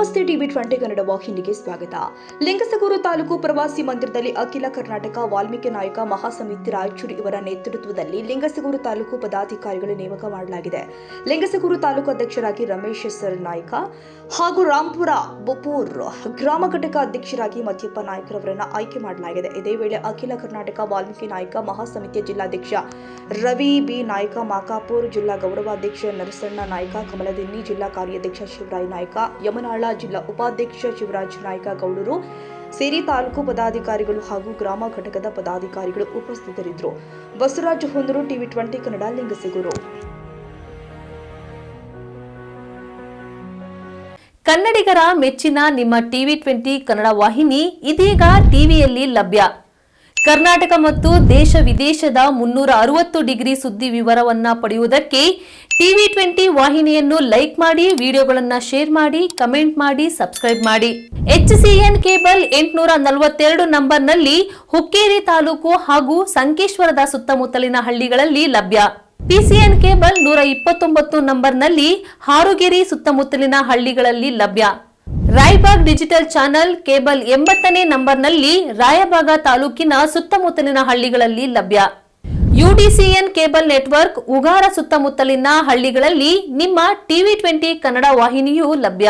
ನಮಸ್ತೆ ಟಿವಿ 20 ಕನ್ನಡ ವಾಹಿನಿಗೆ ಸ್ವಾಗತ. ಲಿಂಗಸಗೂರು ತಾಲೂಕು ಪ್ರವಾಸಿ ಮಂದಿರದಲ್ಲಿ ಅಖಿಲ ಕರ್ನಾಟಕ ವಾಲ್ಮೀಕಿ ನಾಯಕ ಮಹಾಸಮಿತಿ ರಾಯಚೂರು ಇವರ ನೇತೃತ್ವದಲ್ಲಿ ಲಿಂಗಸಗೂರು ತಾಲೂಕು ಪದಾಧಿಕಾರಿಗಳು ನೇಮಕ ಮಾಡಲಾಗಿದೆ. ಲಿಂಗಸಗೂರು ತಾಲೂಕು ಅಧ್ಯಕ್ಷರಾಗಿ ರಮೇಶ್ ಸರ್ ನಾಯ್ಕ ಹಾಗೂ ರಾಂಪುರ ಬೊಪೂರ್ ಗ್ರಾಮ ಘಟಕ ಅಧ್ಯಕ್ಷರಾಗಿ ಮಧ್ಯಪ್ಪ ನಾಯ್ಕರವರನ್ನು ಆಯ್ಕೆ ಮಾಡಲಾಗಿದೆ. ಇದೇ ವೇಳೆ ಅಖಿಲ ಕರ್ನಾಟಕ ವಾಲ್ಮೀಕಿ ನಾಯಕ ಮಹಾಸಮಿತಿಯ ಜಿಲ್ಲಾಧ್ಯಕ್ಷ ರವಿ ಬಿ ನಾಯ್ಕ, ಮಾಕಾಪುರ್ ಜಿಲ್ಲಾ ಗೌರವಾಧ್ಯಕ್ಷ ನರಸಣ್ಣ ನಾಯ್ಕ, ಕಮಲದಿನ್ನಿ ಜಿಲ್ಲಾ ಕಾರ್ಯಾಧ್ಯಕ್ಷ ಶಿವರಾಯ ನಾಯ್ಕ, ಯಮನಾಳ ಜಿಲ್ಲಾ ಉಪಾಧ್ಯಕ್ಷ ಶಿವರಾಜ್ ನಾಯ್ಕ ಗೌಡರು ಸೇರಿ ತಾಲೂಕು ಪದಾಧಿಕಾರಿಗಳು ಹಾಗೂ ಗ್ರಾಮ ಘಟಕದ ಪದಾಧಿಕಾರಿಗಳು ಉಪಸ್ಥಿತರಿದ್ದರು. ಬಸವರಾಜ ಹೊಂದೂರು, ಟಿವಿ 20 ಕನ್ನಡ, ಲಿಂಗಸಗೂರು. ಕನ್ನಡಿಗರ ಮೆಚ್ಚಿನ ನಿಮ್ಮ ಟಿವಿ 20 ಕನ್ನಡ ವಾಹಿನಿ ಇದೀಗ ಟಿವಿಯಲ್ಲಿ ಲಭ್ಯ. ಕರ್ನಾಟಕ ಮತ್ತು ದೇಶ ವಿದೇಶದ 360 ಡಿಗ್ರಿ ಸುದ್ದಿ ವಿವರವನ್ನ ಪಡೆಯುವುದಕ್ಕೆ ಟಿವಿ 20 ವಾಹಿನಿಯನ್ನು ಲೈಕ್ ಮಾಡಿ, ವಿಡಿಯೋಗಳನ್ನು ಶೇರ್ ಮಾಡಿ, ಕಮೆಂಟ್ ಮಾಡಿ, ಸಬ್ಸ್ಕ್ರೈಬ್ ಮಾಡಿ. HCN ಕೇಬಲ್ 842 ನಂಬರ್ನಲ್ಲಿ ಹುಕ್ಕೇರಿ ತಾಲೂಕು ಹಾಗೂ ಸಂಕೇಶ್ವರದ ಸುತ್ತಮುತ್ತಲಿನ ಹಳ್ಳಿಗಳಲ್ಲಿ ಲಭ್ಯ. PCN ಕೇಬಲ್ 129 ನಂಬರ್ನಲ್ಲಿ ಹಾರುಗೆರೆ ಸುತ್ತಮುತ್ತಲಿನ ಹಳ್ಳಿಗಳಲ್ಲಿ ಲಭ್ಯ. ರಾಯಬಾಗ್ ಡಿಜಿಟಲ್ ಚಾನೆಲ್ ಕೇಬಲ್ 80ನೇ ನಂಬರ್ನಲ್ಲಿ ರಾಯಬಾಗ ತಾಲೂಕಿನ ಸುತ್ತಮುತ್ತಲಿನ ಹಳ್ಳಿಗಳಲ್ಲಿ ಲಭ್ಯ. UDCN ಕೇಬಲ್ ನೆಟ್ವರ್ಕ್ ಉಗಾರ ಸುತ್ತಮುತ್ತಲಿನ ಹಳ್ಳಿಗಳಲ್ಲಿ ನಿಮ್ಮ ಟಿವಿ 20 ಕನ್ನಡ ವಾಹಿನಿಯೂ ಲಭ್ಯ.